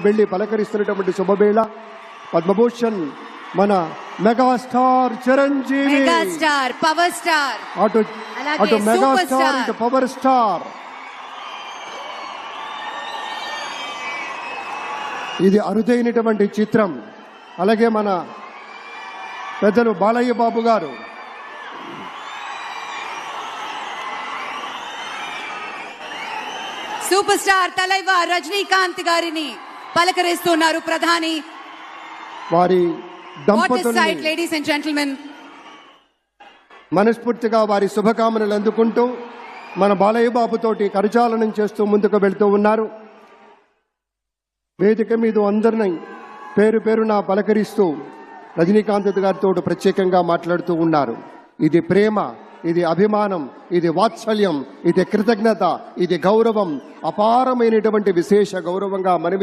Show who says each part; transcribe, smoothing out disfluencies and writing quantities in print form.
Speaker 1: వెళ్లి పలకరిస్తున్నటువంటి శుభవేళ పద్మభూషణ్ మన megastar Chiranjeevi,
Speaker 2: megastar power star,
Speaker 1: అటు మెగాస్టార్ ఇటు పవర్ స్టార్. ఇది అరుదైనటువంటి చిత్రం. అలాగే మన పెద్దలు బాలయ్య బాబు గారు,
Speaker 2: సూపర్ స్టార్ తలైవర్ రజనీకాంత్ గారిని పలకరిస్తున్నారు ప్రధాని.
Speaker 1: వారి దంపతుల్ని
Speaker 2: లేడీస్ అండ్ జెంటిల్మెన్
Speaker 1: మనస్ఫూర్తిగా వారి శుభకామనలు అందుకుంటూ మన బాలయ్య బాబుతోటి కరచాలనం చేస్తూ ముందుకు వెళ్తూ ఉన్నారు. వేదిక మీద అందరినీ పేరు పేరున పలకరిస్తూ రజనీకాంత్ గారితో ప్రత్యేకంగా మాట్లాడుతూ ఉన్నారు. ఇది ప్రేమ, ఇది అభిమానం, ఇది వాత్సల్యం, ఇది కృతజ్ఞత, ఇది గౌరవం, అపారమైనటువంటి విశేష గౌరవంగా మనవి